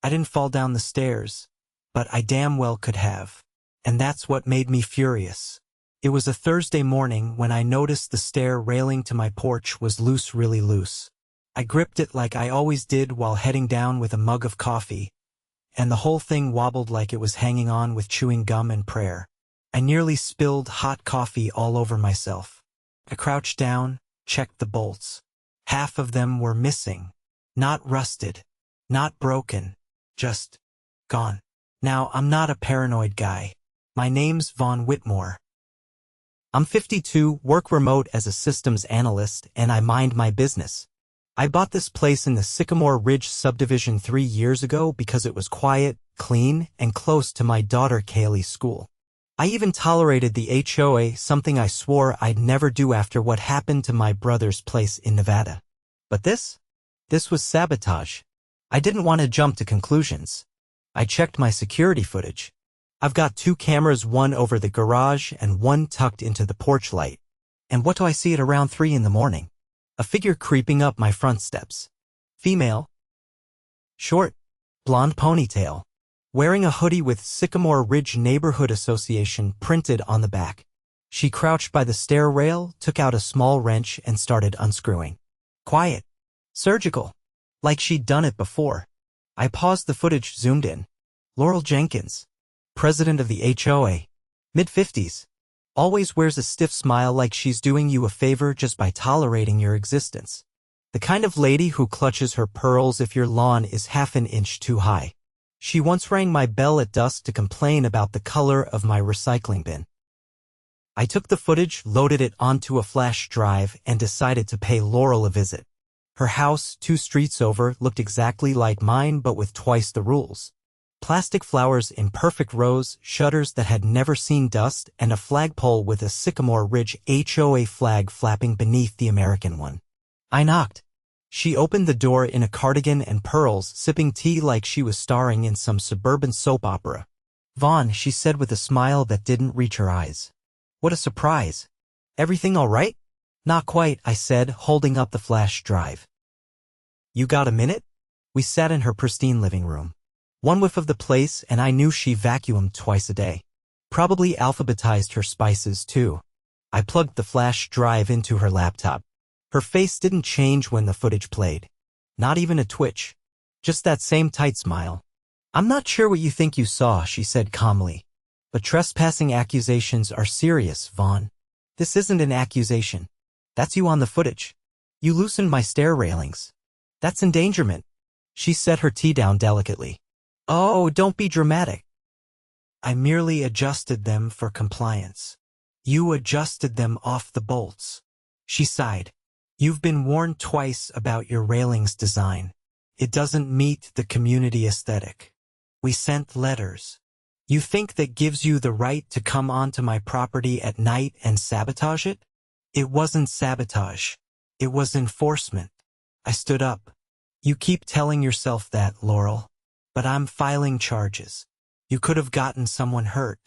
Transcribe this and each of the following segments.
I didn't fall down the stairs, but I damn well could have. And that's what made me furious. It was a Thursday morning when I noticed the stair railing to my porch was loose, really loose. I gripped it like I always did while heading down with a mug of coffee, and the whole thing wobbled like it was hanging on with chewing gum and prayer. I nearly spilled hot coffee all over myself. I crouched down, checked the bolts. Half of them were missing. Not rusted, not broken, just gone. Now, I'm not a paranoid guy. My name's Vaughn Whitmore. I'm 52, work remote as a systems analyst, and I mind my business. I bought this place in the Sycamore Ridge subdivision 3 years ago because it was quiet, clean, and close to my daughter Kaylee's school. I even tolerated the HOA, something I swore I'd never do after what happened to my brother's place in Nevada. But this was sabotage. I didn't want to jump to conclusions. I checked my security footage. I've got 2 cameras, one over the garage and one tucked into the porch light. And what do I see at around 3 in the morning? A figure creeping up my front steps. Female. Short. Blonde ponytail. Wearing a hoodie with Sycamore Ridge Neighborhood Association printed on the back. She crouched by the stair rail, took out a small wrench and started unscrewing. Quiet. Surgical. Like she'd done it before. I paused the footage, zoomed in. Laurel Jenkins. President of the HOA. Mid-50s. Always wears a stiff smile like she's doing you a favor just by tolerating your existence. The kind of lady who clutches her pearls if your lawn is half an inch too high. She once rang my bell at dusk to complain about the color of my recycling bin. I took the footage, loaded it onto a flash drive, and decided to pay Laurel a visit. Her house, 2 streets over, looked exactly like mine but with twice the rules. Plastic flowers in perfect rows, shutters that had never seen dust, and a flagpole with a Sycamore Ridge HOA flag flapping beneath the American one. I knocked. She opened the door in a cardigan and pearls, sipping tea like she was starring in some suburban soap opera. Vaughn, she said with a smile that didn't reach her eyes. What a surprise. Everything all right? Not quite, I said, holding up the flash drive. You got a minute? We sat in her pristine living room. One whiff of the place and I knew she vacuumed twice a day. Probably alphabetized her spices too. I plugged the flash drive into her laptop. Her face didn't change when the footage played. Not even a twitch. Just that same tight smile. I'm not sure what you think you saw, she said calmly. But trespassing accusations are serious, Vaughn. This isn't an accusation. That's you on the footage. You loosened my stair railings. That's endangerment. She set her tea down delicately. Oh, don't be dramatic. I merely adjusted them for compliance. You adjusted them off the bolts. She sighed. You've been warned twice about your railings design. It doesn't meet the community aesthetic. We sent letters. You think that gives you the right to come onto my property at night and sabotage it? It wasn't sabotage. It was enforcement. I stood up. You keep telling yourself that, Laurel. But I'm filing charges. You could have gotten someone hurt.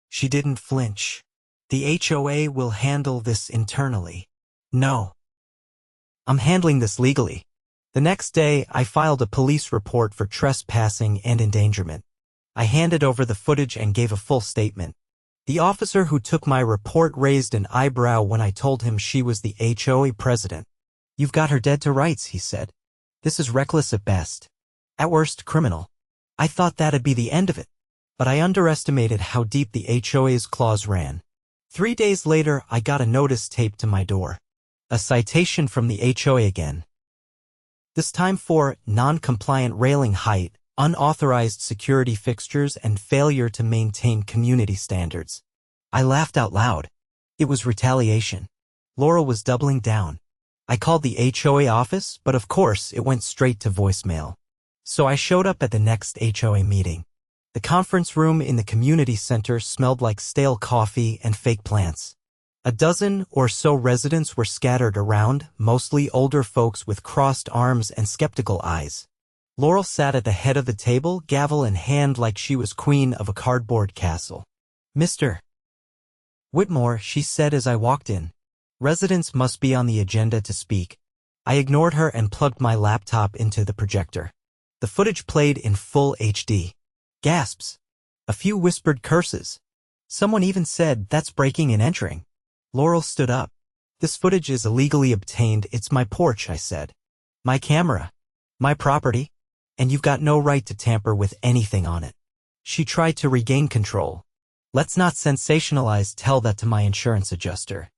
She didn't flinch. The HOA will handle this internally. No. I'm handling this legally. The next day, I filed a police report for trespassing and endangerment. I handed over the footage and gave a full statement. The officer who took my report raised an eyebrow when I told him she was the HOA president. You've got her dead to rights, he said. This is reckless at best. At worst, criminal. I thought that'd be the end of it. But I underestimated how deep the HOA's claws ran. 3 days later, I got a notice taped to my door. A citation from the HOA again. This time for non-compliant railing height, unauthorized security fixtures, and failure to maintain community standards. I laughed out loud. It was retaliation. Laurel was doubling down. I called the HOA office, but of course it went straight to voicemail. So I showed up at the next HOA meeting. The conference room in the community center smelled like stale coffee and fake plants. A dozen or so residents were scattered around, mostly older folks with crossed arms and skeptical eyes. Laurel sat at the head of the table, gavel in hand like she was queen of a cardboard castle. Mr. Whitmore, she said as I walked in. Residents must be on the agenda to speak. I ignored her and plugged my laptop into the projector. The footage played in full HD. Gasps. A few whispered curses. Someone even said, "That's breaking and entering." Laurel stood up. "This footage is illegally obtained. It's my porch," I said. "My camera. My property. And you've got no right to tamper with anything on it." She tried to regain control. "Let's not sensationalize. Tell that to my insurance adjuster.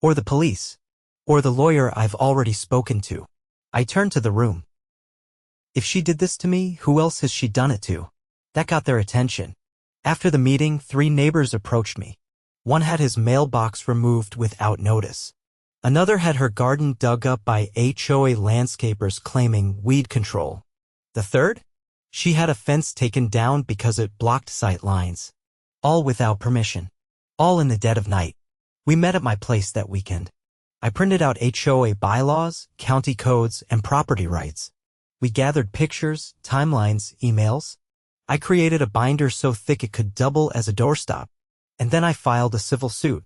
Or the police. Or the lawyer I've already spoken to." I turned to the room. If she did this to me, who else has she done it to? That got their attention. After the meeting, 3 neighbors approached me. One had his mailbox removed without notice. Another had her garden dug up by HOA landscapers claiming weed control. The third? She had a fence taken down because it blocked sight lines. All without permission. All in the dead of night. We met at my place that weekend. I printed out HOA bylaws, county codes, and property rights. We gathered pictures, timelines, emails. I created a binder so thick it could double as a doorstop. And then I filed a civil suit.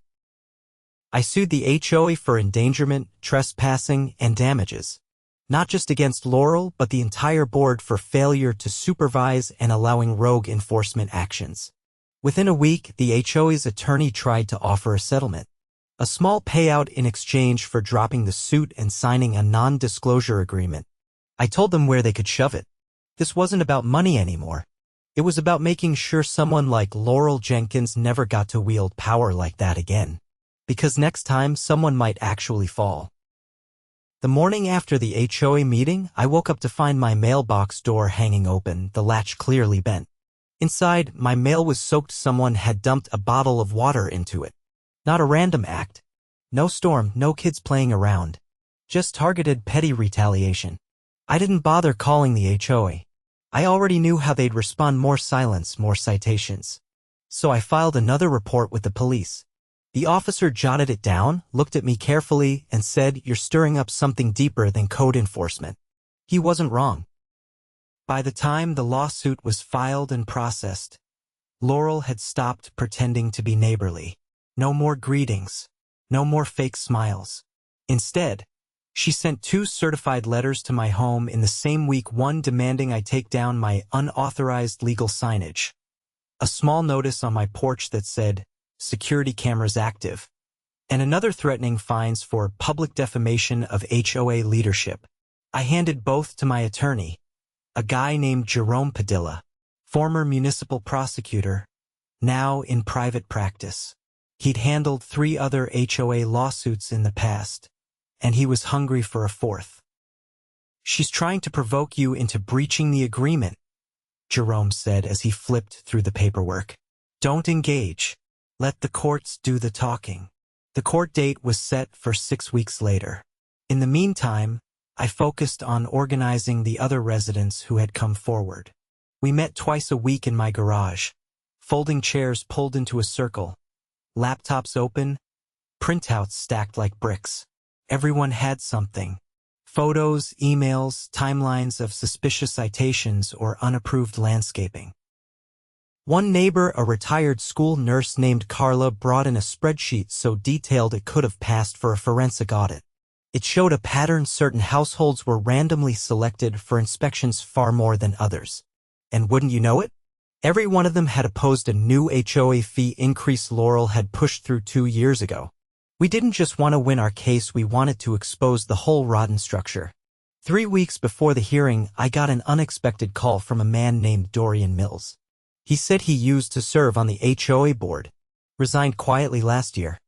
I sued the HOA for endangerment, trespassing, and damages. Not just against Laurel, but the entire board for failure to supervise and allowing rogue enforcement actions. Within a week, the HOA's attorney tried to offer a settlement. A small payout in exchange for dropping the suit and signing a non-disclosure agreement. I told them where they could shove it. This wasn't about money anymore. It was about making sure someone like Laurel Jenkins never got to wield power like that again. Because next time, someone might actually fall. The morning after the HOA meeting, I woke up to find my mailbox door hanging open, the latch clearly bent. Inside, my mail was soaked. Someone had dumped a bottle of water into it. Not a random act. No storm, no kids playing around. Just targeted petty retaliation. I didn't bother calling the HOA. I already knew how they'd respond: more silence, more citations. So I filed another report with the police. The officer jotted it down, looked at me carefully, and said, "You're stirring up something deeper than code enforcement." He wasn't wrong. By the time the lawsuit was filed and processed, Laurel had stopped pretending to be neighborly. No more greetings. No more fake smiles. Instead, she sent 2 certified letters to my home in the same week, one demanding I take down my unauthorized legal signage. A small notice on my porch that said, "Security cameras active," and another threatening fines for public defamation of HOA leadership. I handed both to my attorney, a guy named Jerome Padilla, former municipal prosecutor, now in private practice. He'd handled 3 other HOA lawsuits in the past, and he was hungry for a 4th. "She's trying to provoke you into breaching the agreement," Jerome said as he flipped through the paperwork. "Don't engage. Let the courts do the talking." The court date was set for 6 weeks later. In the meantime, I focused on organizing the other residents who had come forward. We met twice a week in my garage. Folding chairs pulled into a circle. Laptops open. Printouts stacked like bricks. Everyone had something. Photos, emails, timelines of suspicious citations or unapproved landscaping. One neighbor, a retired school nurse named Carla, brought in a spreadsheet so detailed it could have passed for a forensic audit. It showed a pattern: certain households were randomly selected for inspections far more than others. And wouldn't you know it? Every one of them had opposed a new HOA fee increase Laurel had pushed through 2 years ago. We didn't just want to win our case, we wanted to expose the whole rotten structure. 3 weeks before the hearing, I got an unexpected call from a man named Dorian Mills. He said he used to serve on the HOA board. Resigned quietly last year.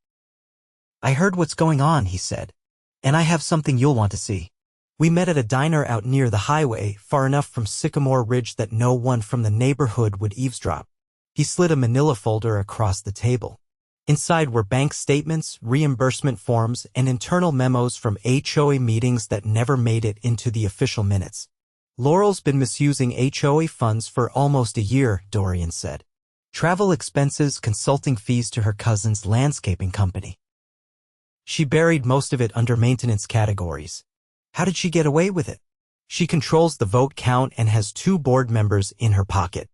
"I heard what's going on," he said. "And I have something you'll want to see." We met at a diner out near the highway, far enough from Sycamore Ridge that no one from the neighborhood would eavesdrop. He slid a manila folder across the table. Inside were bank statements, reimbursement forms, and internal memos from HOA meetings that never made it into the official minutes. "Laurel's been misusing HOA funds for almost a year," Dorian said. "Travel expenses, consulting fees to her cousin's landscaping company. She buried most of it under maintenance categories. How did she get away with it? She controls the vote count and has 2 board members in her pocket.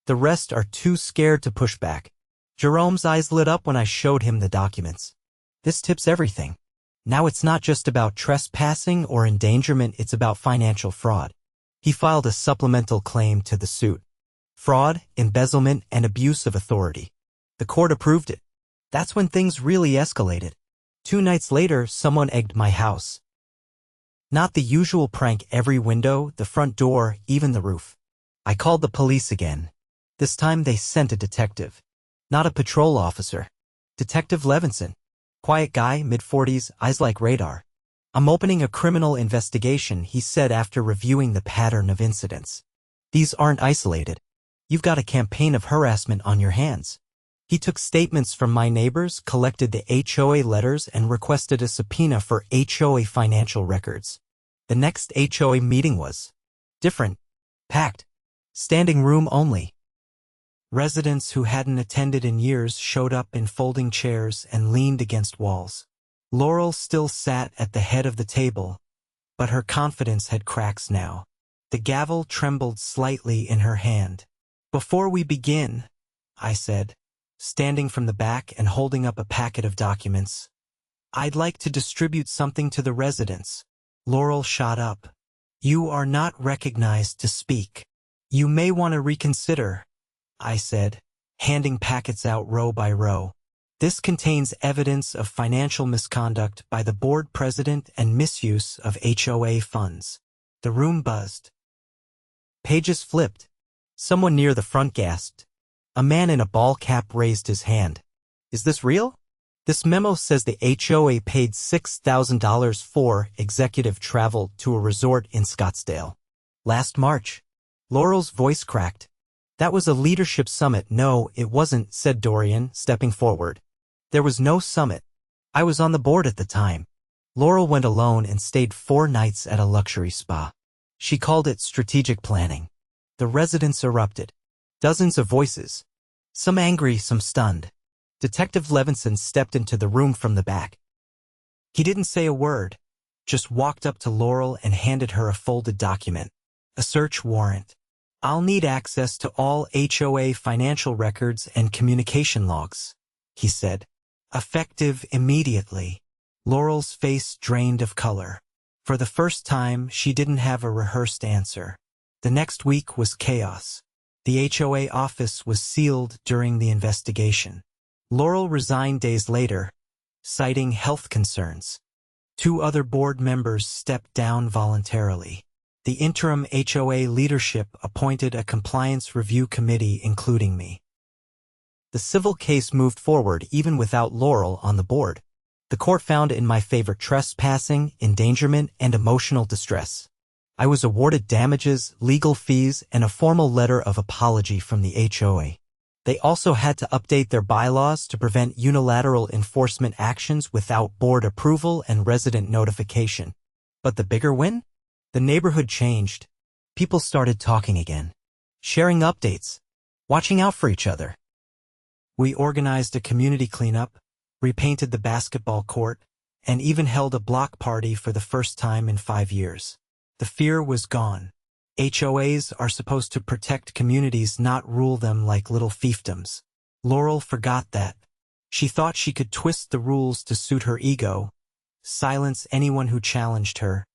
The rest are too scared to push back." Jerome's eyes lit up when I showed him the documents. "This tips everything. Now it's not just about trespassing or endangerment, it's about financial fraud. He filed a supplemental claim to the suit. Fraud, embezzlement, and abuse of authority. The court approved it. That's when things really escalated. 2 nights later, someone egged my house. Not the usual prank: every window, the front door, even the roof. I called the police again. This time they sent a detective. Not a patrol officer. Detective Levinson. Quiet guy, mid-40s, eyes like radar. "I'm opening a criminal investigation," he said after reviewing the pattern of incidents. "These aren't isolated. You've got a campaign of harassment on your hands." He took statements from my neighbors, collected the HOA letters, and requested a subpoena for HOA financial records. The next HOA meeting was different. Packed. Standing room only. Residents who hadn't attended in years showed up in folding chairs and leaned against walls. Laurel still sat at the head of the table, but her confidence had cracks now. The gavel trembled slightly in her hand. "Before we begin," I said, standing from the back and holding up a packet of documents, "I'd like to distribute something to the residents." Laurel shot up. "You are not recognized to speak. You may want to reconsider," I said, handing packets out row by row. "This contains evidence of financial misconduct by the board president and misuse of HOA funds." The room buzzed. Pages flipped. Someone near the front gasped. A man in a ball cap raised his hand. "Is this real? This memo says the HOA paid $6,000 for executive travel to a resort in Scottsdale last March." Laurel's voice cracked. "That was a leadership summit." "No, it wasn't," said Dorian, stepping forward. "There was no summit. I was on the board at the time." Laurel went alone and stayed 4 nights at a luxury spa. She called it strategic planning. The residents erupted. Dozens of voices. Some angry, some stunned. Detective Levinson stepped into the room from the back. He didn't say a word, just walked up to Laurel and handed her a folded document. "A search warrant. I'll need access to all HOA financial records and communication logs," he said. "Effective immediately." Laurel's face drained of color. For the first time, she didn't have a rehearsed answer. The next week was chaos. The HOA office was sealed during the investigation. Laurel resigned days later, citing health concerns. 2 other board members stepped down voluntarily. The interim HOA leadership appointed a compliance review committee, including me. The civil case moved forward even without Laurel on the board. The court found in my favor trespassing, endangerment, and emotional distress. I was awarded damages, legal fees, and a formal letter of apology from the HOA. They also had to update their bylaws to prevent unilateral enforcement actions without board approval and resident notification. But the bigger win? The neighborhood changed. People started talking again, sharing updates, watching out for each other. We organized a community cleanup, repainted the basketball court, and even held a block party for the first time in 5 years. The fear was gone. HOAs are supposed to protect communities, not rule them like little fiefdoms. Laurel forgot that. She thought she could twist the rules to suit her ego, silence anyone who challenged her,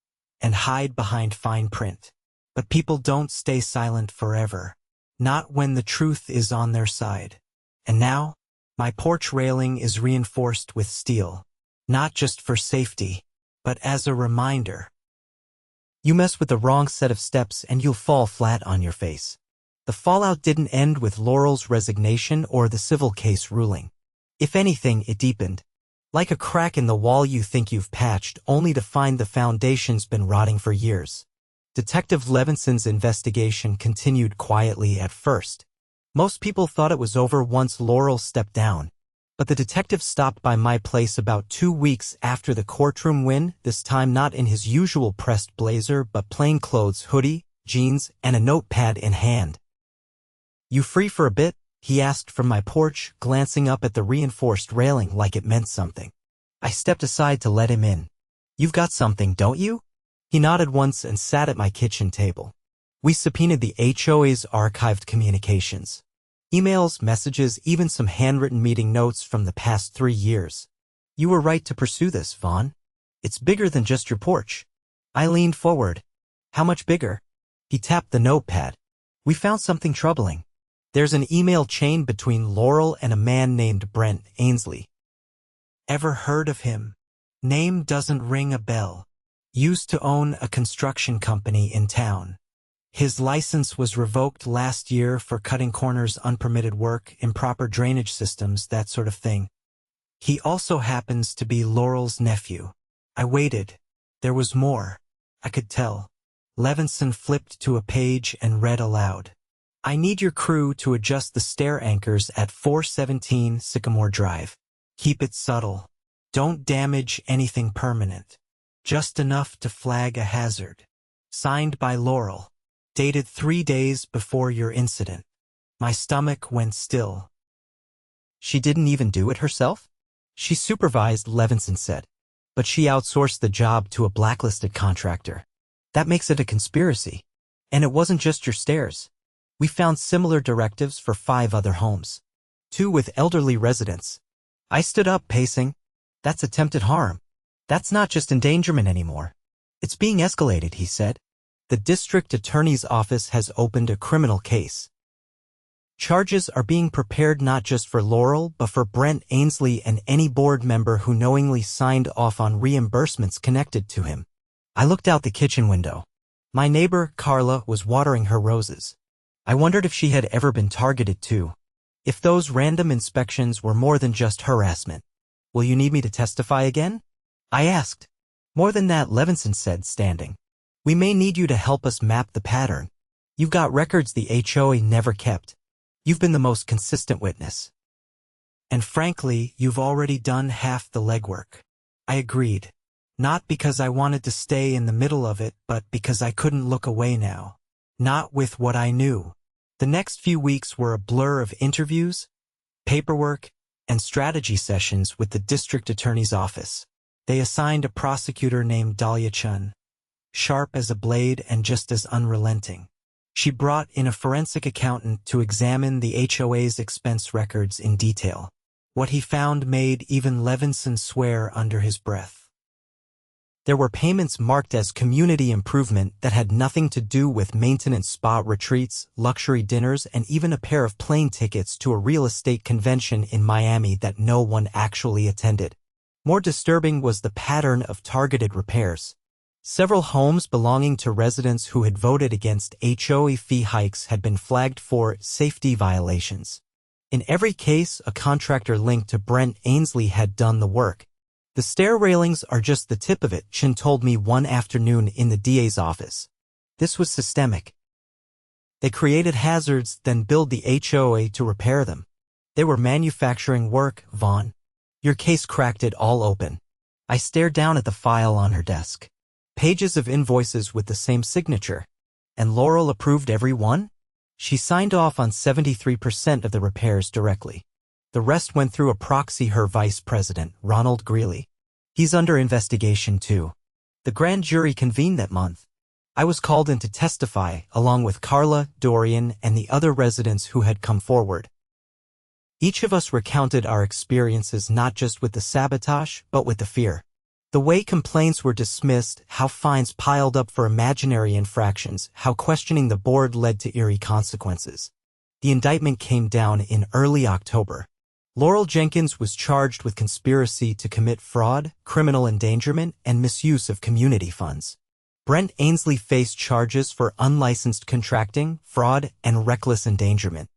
and hide behind fine print. But people don't stay silent forever. Not when the truth is on their side. And now, my porch railing is reinforced with steel. Not just for safety, but as a reminder. You mess with the wrong set of steps and you'll fall flat on your face. The fallout didn't end with Laurel's resignation or the civil case ruling. If anything, it deepened. Like a crack in the wall you think you've patched, only to find the foundation's been rotting for years. Detective Levinson's investigation continued quietly at first. Most people thought it was over once Laurel stepped down. But the detective stopped by my place about 2 weeks after the courtroom win, this time not in his usual pressed blazer but plainclothes hoodie, jeans, and a notepad in hand. "You free for a bit?" he asked from my porch, glancing up at the reinforced railing like it meant something. I stepped aside to let him in. "You've got something, don't you?" He nodded once and sat at my kitchen table. We subpoenaed the HOA's archived communications. Emails, messages, even some handwritten meeting notes from the past 3 years. "You were right to pursue this, Vaughn. It's bigger than just your porch." I leaned forward. "How much bigger?" He tapped the notepad. We found something troubling. There's an email chain between Laurel and a man named Brent Ainsley. Ever heard of him? Name doesn't ring a bell. Used to own a construction company in town. His license was revoked last year for cutting corners, unpermitted work, improper drainage systems, that sort of thing. He also happens to be Laurel's nephew. I waited. There was more. I could tell. Levinson flipped to a page and read aloud. I need your crew to adjust the stair anchors at 417 Sycamore Drive. Keep it subtle. Don't damage anything permanent. Just enough to flag a hazard. Signed by Laurel. Dated 3 days before your incident. My stomach went still. She didn't even do it herself? She supervised, Levinson said. But she outsourced the job to a blacklisted contractor. That makes it a conspiracy. And it wasn't just your stairs. We found similar directives for 5 other homes. 2 with elderly residents. I stood up, pacing. That's attempted harm. That's not just endangerment anymore. It's being escalated, he said. The district attorney's office has opened a criminal case. Charges are being prepared not just for Laurel, but for Brent Ainsley and any board member who knowingly signed off on reimbursements connected to him. I looked out the kitchen window. My neighbor, Carla, was watering her roses. I wondered if she had ever been targeted too. If those random inspections were more than just harassment. Will you need me to testify again? I asked. More than that, Levinson said, standing. We may need you to help us map the pattern. You've got records the HOA never kept. You've been the most consistent witness. And frankly, you've already done half the legwork. I agreed. Not because I wanted to stay in the middle of it, but because I couldn't look away now. Not with what I knew. The next few weeks were a blur of interviews, paperwork, and strategy sessions with the district attorney's office. They assigned a prosecutor named Dahlia Chun. Sharp as a blade and just as unrelenting. She brought in a forensic accountant to examine the HOA's expense records in detail. What he found made even Levinson swear under his breath. There were payments marked as community improvement that had nothing to do with maintenance, spa retreats, luxury dinners, and even a pair of plane tickets to a real estate convention in Miami that no one actually attended. More disturbing was the pattern of targeted repairs. Several homes belonging to residents who had voted against HOA fee hikes had been flagged for safety violations. In every case, a contractor linked to Brent Ainsley had done the work. The stair railings are just the tip of it, Chin told me one afternoon in the DA's office. This was systemic. They created hazards, then billed the HOA to repair them. They were manufacturing work, Vaughn. Your case cracked it all open. I stared down at the file on her desk. Pages of invoices with the same signature. And Laurel approved every one? She signed off on 73% of the repairs directly. The rest went through a proxy, her vice president, Ronald Greeley. He's under investigation too. The grand jury convened that month. I was called in to testify, along with Carla, Dorian, and the other residents who had come forward. Each of us recounted our experiences not just with the sabotage, but with the fear. The way complaints were dismissed, how fines piled up for imaginary infractions, how questioning the board led to eerie consequences. The indictment came down in early October. Laurel Jenkins was charged with conspiracy to commit fraud, criminal endangerment, and misuse of community funds. Brent Ainsley faced charges for unlicensed contracting, fraud, and reckless endangerment.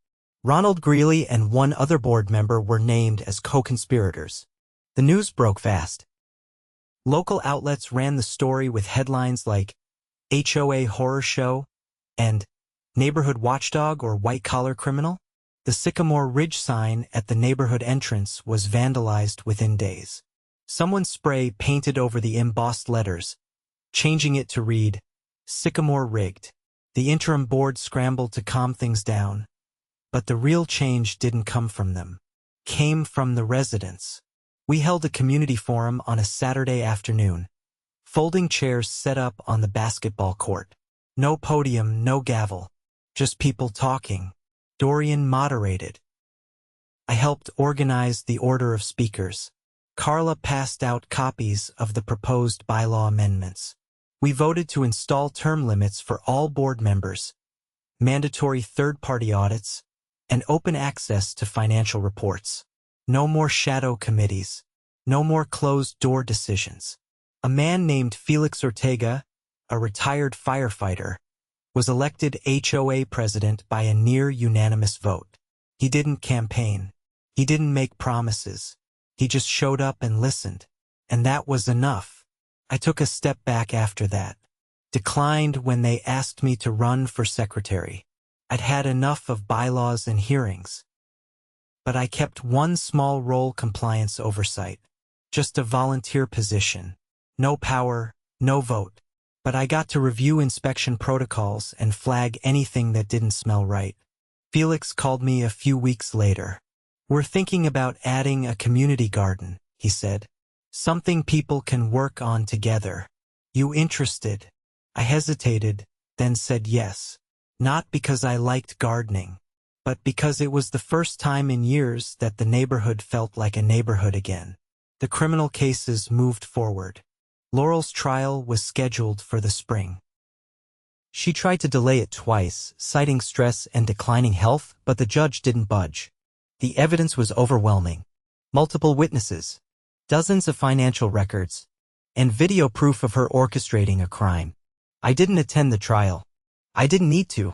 Ronald Greeley and one other board member were named as co-conspirators. The news broke fast. Local outlets ran the story with headlines like HOA Horror Show and Neighborhood Watchdog or White Collar Criminal. The Sycamore Ridge sign at the neighborhood entrance was vandalized within days. Someone spray painted over the embossed letters, changing it to read, Sycamore rigged. The interim board scrambled to calm things down. But the real change didn't come from them. Came from the residents. We held a community forum on a Saturday afternoon. Folding chairs set up on the basketball court. No podium, no gavel. Just people talking. Dorian moderated. I helped organize the order of speakers. Carla passed out copies of the proposed bylaw amendments. We voted to install term limits for all board members, mandatory third-party audits, and open access to financial reports. No more shadow committees. No more closed-door decisions. A man named Felix Ortega, a retired firefighter, was elected HOA president by a near-unanimous vote. He didn't campaign. He didn't make promises. He just showed up and listened. And that was enough. I took a step back after that. Declined when they asked me to run for secretary. I'd had enough of bylaws and hearings. But I kept one small role: compliance oversight. Just a volunteer position. No power, no vote. But I got to review inspection protocols and flag anything that didn't smell right. Felix called me a few weeks later. "We're thinking about adding a community garden," he said. "Something people can work on together. You interested?" I hesitated, then said yes. Not because I liked gardening, but because it was the first time in years that the neighborhood felt like a neighborhood again. The criminal cases moved forward. Laurel's trial was scheduled for the spring. She tried to delay it twice, citing stress and declining health, but the judge didn't budge. The evidence was overwhelming. Multiple witnesses, dozens of financial records, and video proof of her orchestrating a crime. I didn't attend the trial. I didn't need to.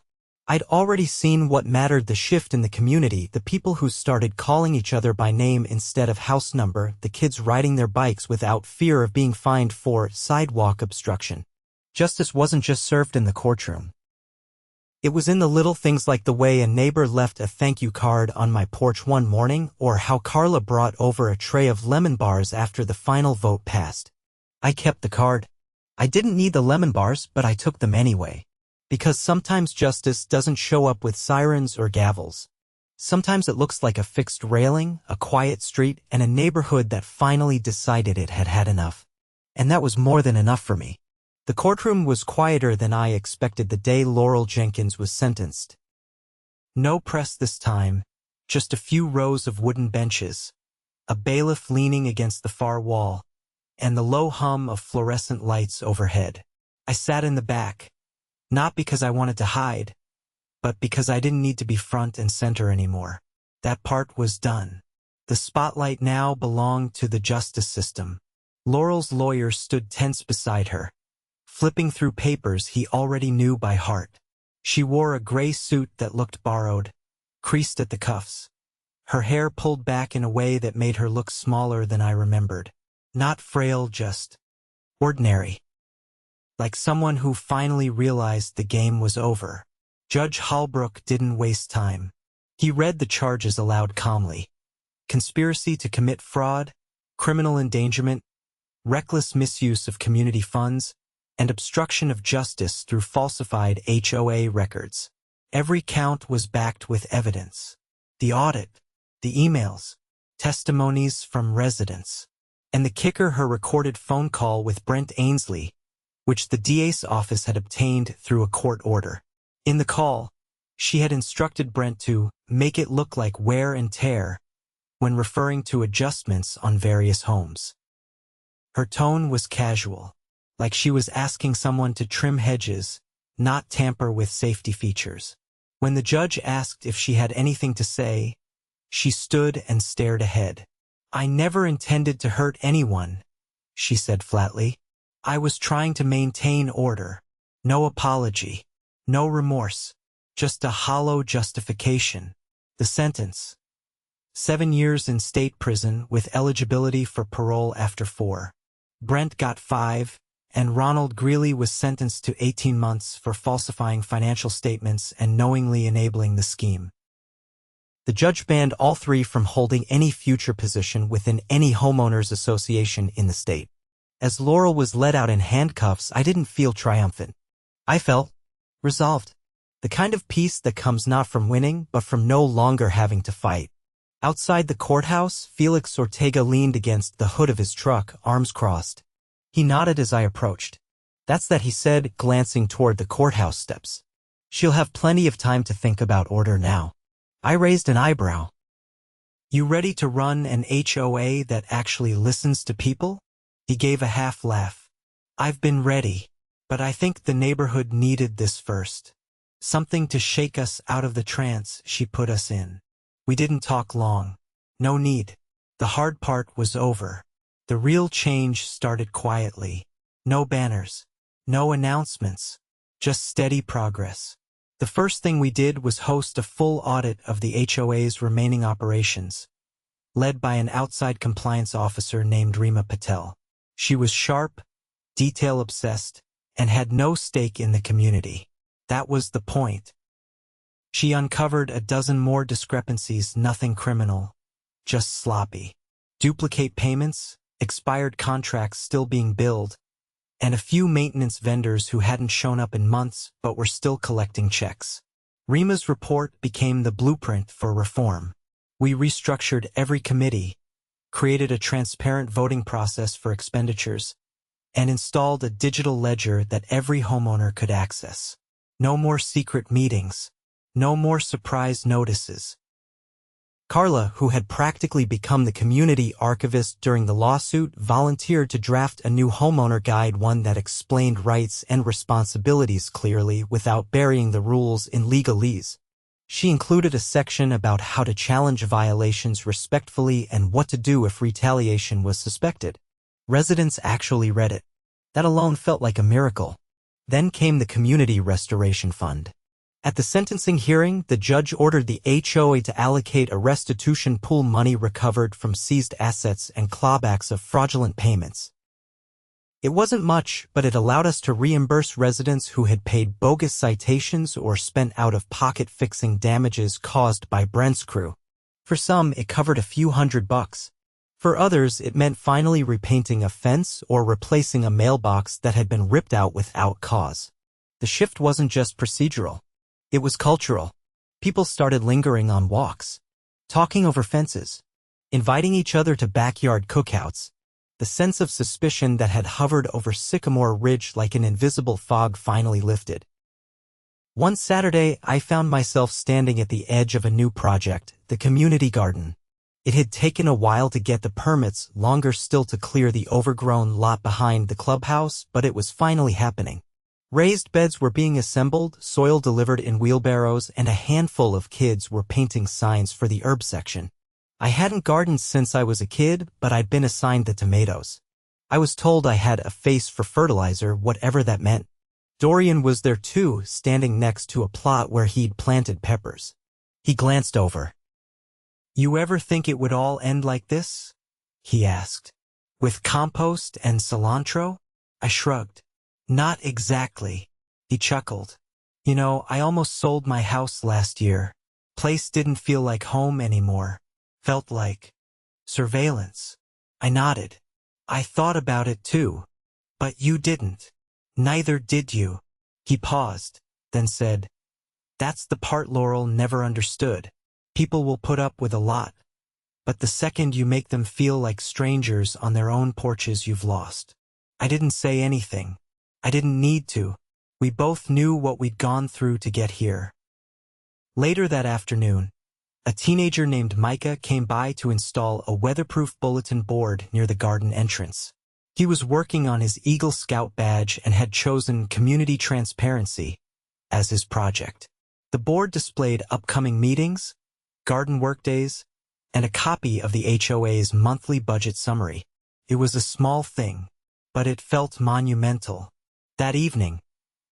I'd already seen what mattered: the shift in the community, the people who started calling each other by name instead of house number, the kids riding their bikes without fear of being fined for sidewalk obstruction. Justice wasn't just served in the courtroom. It was in the little things, like the way a neighbor left a thank you card on my porch one morning, or how Carla brought over a tray of lemon bars after the final vote passed. I kept the card. I didn't need the lemon bars, but I took them anyway. Because sometimes justice doesn't show up with sirens or gavels. Sometimes it looks like a fixed railing, a quiet street, and a neighborhood that finally decided it had had enough. And that was more than enough for me. The courtroom was quieter than I expected the day Laurel Jenkins was sentenced. No press this time, just a few rows of wooden benches, a bailiff leaning against the far wall, and the low hum of fluorescent lights overhead. I sat in the back. Not because I wanted to hide, but because I didn't need to be front and center anymore. That part was done. The spotlight now belonged to the justice system. Laurel's lawyer stood tense beside her, flipping through papers he already knew by heart. She wore a gray suit that looked borrowed, creased at the cuffs. Her hair pulled back in a way that made her look smaller than I remembered. Not frail, just ordinary. Like someone who finally realized the game was over. Judge Holbrook didn't waste time. He read the charges aloud calmly. Conspiracy to commit fraud, criminal endangerment, reckless misuse of community funds, and obstruction of justice through falsified HOA records. Every count was backed with evidence. The audit, the emails, testimonies from residents, and the kicker: her recorded phone call with Brent Ainsley, which the DA's office had obtained through a court order. In the call, she had instructed Brent to make it look like wear and tear when referring to adjustments on various homes. Her tone was casual, like she was asking someone to trim hedges, not tamper with safety features. When the judge asked if she had anything to say, she stood and stared ahead. "I never intended to hurt anyone," she said flatly. "I was trying to maintain order. No apology. No remorse. Just a hollow justification." The sentence: 7 years in state prison with eligibility for parole after 4. Brent got 5, and Ronald Greeley was sentenced to 18 months for falsifying financial statements and knowingly enabling the scheme. The judge banned all three from holding any future position within any homeowners association in the state. As Laurel was led out in handcuffs, I didn't feel triumphant. I felt resolved. The kind of peace that comes not from winning, but from no longer having to fight. Outside the courthouse, Felix Ortega leaned against the hood of his truck, arms crossed. He nodded as I approached. "That's that," he said, glancing toward the courthouse steps. "She'll have plenty of time to think about order now." I raised an eyebrow. "You ready to run an HOA that actually listens to people?" He gave a half laugh. "I've been ready. But I think the neighborhood needed this first. Something to shake us out of the trance she put us in. We didn't talk long. No need. The hard part was over. The real change started quietly. No banners. No announcements. Just steady progress. The first thing we did was host a full audit of the HOA's remaining operations, led by an outside compliance officer named Rima Patel. She was sharp, detail-obsessed, and had no stake in the community. That was the point. She uncovered a dozen more discrepancies, nothing criminal, just sloppy. Duplicate payments, expired contracts still being billed, and a few maintenance vendors who hadn't shown up in months but were still collecting checks. Rima's report became the blueprint for reform. We restructured every committee, created a transparent voting process for expenditures, and installed a digital ledger that every homeowner could access. No more secret meetings. No more surprise notices. Carla, who had practically become the community archivist during the lawsuit, volunteered to draft a new homeowner guide, one that explained rights and responsibilities clearly without burying the rules in legalese. She included a section about how to challenge violations respectfully and what to do if retaliation was suspected. Residents actually read it. That alone felt like a miracle. Then came the Community Restoration Fund. At the sentencing hearing, the judge ordered the HOA to allocate a restitution pool, money recovered from seized assets and clawbacks of fraudulent payments. It wasn't much, but it allowed us to reimburse residents who had paid bogus citations or spent out-of-pocket fixing damages caused by Brent's crew. For some, it covered a few $100. For others, it meant finally repainting a fence or replacing a mailbox that had been ripped out without cause. The shift wasn't just procedural. It was cultural. People started lingering on walks, talking over fences, inviting each other to backyard cookouts. The sense of suspicion that had hovered over Sycamore Ridge like an invisible fog finally lifted. One Saturday, I found myself standing at the edge of a new project, the community garden. It had taken a while to get the permits, longer still to clear the overgrown lot behind the clubhouse, but it was finally happening. Raised beds were being assembled, soil delivered in wheelbarrows, and a handful of kids were painting signs for the herb section. I hadn't gardened since I was a kid, but I'd been assigned the tomatoes. I was told I had a face for fertilizer, whatever that meant. Dorian was there too, standing next to a plot where he'd planted peppers. He glanced over. "You ever think it would all end like this?" he asked. "With compost and cilantro?" I shrugged. "Not exactly." He chuckled. "You know, I almost sold my house last year. Place didn't feel like home anymore. Felt like surveillance." I nodded. "I thought about it too. But you didn't. Neither did you." He paused, then said, "That's the part Laurel never understood. People will put up with a lot. But the second you make them feel like strangers on their own porches, you've lost." I didn't say anything. I didn't need to. We both knew what we'd gone through to get here. Later that afternoon, a teenager named Micah came by to install a weatherproof bulletin board near the garden entrance. He was working on his Eagle Scout badge and had chosen community transparency as his project. The board displayed upcoming meetings, garden workdays, and a copy of the HOA's monthly budget summary. It was a small thing, but it felt monumental. That evening,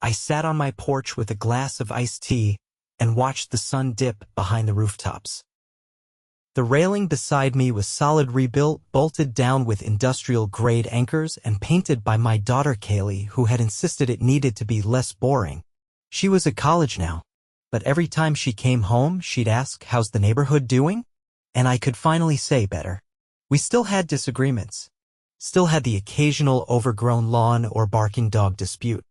I sat on my porch with a glass of iced tea and watched the sun dip behind the rooftops. The railing beside me was solid rebuilt, bolted down with industrial-grade anchors and painted by my daughter Kaylee, who had insisted it needed to be less boring. She was at college now, but every time she came home, she'd ask, "How's the neighborhood doing?" And I could finally say better. We still had disagreements. Still had the occasional overgrown lawn or barking dog dispute.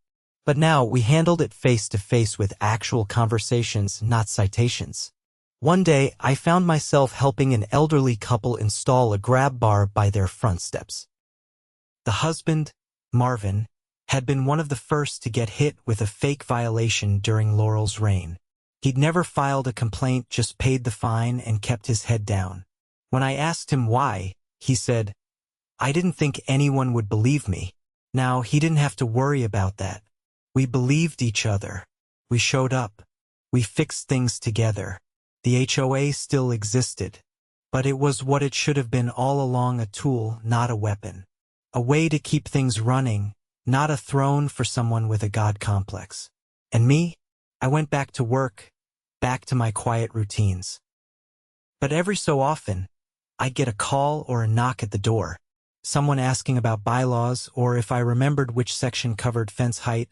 But now we handled it face to face with actual conversations, not citations. One day, I found myself helping an elderly couple install a grab bar by their front steps. The husband, Marvin, had been one of the first to get hit with a fake violation during Laurel's reign. He'd never filed a complaint, just paid the fine and kept his head down. When I asked him why, he said, "I didn't think anyone would believe me." Now, he didn't have to worry about that. We believed each other. We showed up. We fixed things together. The HOA still existed, but it was what it should have been all along, a tool, not a weapon. A way to keep things running, not a throne for someone with a God complex. And me? I went back to work, back to my quiet routines. But every so often, I'd get a call or a knock at the door, someone asking about bylaws, or if I remembered which section covered fence height,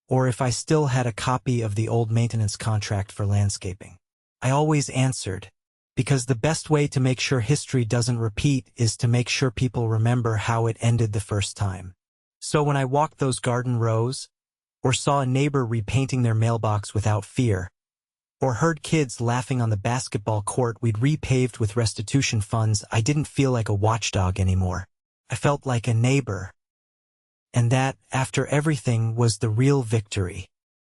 or if I still had a copy of the old maintenance contract for landscaping. I always answered, because the best way to make sure history doesn't repeat is to make sure people remember how it ended the first time. So when I walked those garden rows, or saw a neighbor repainting their mailbox without fear, or heard kids laughing on the basketball court we'd repaved with restitution funds, I didn't feel like a watchdog anymore. I felt like a neighbor. And that, after everything, was the real victory.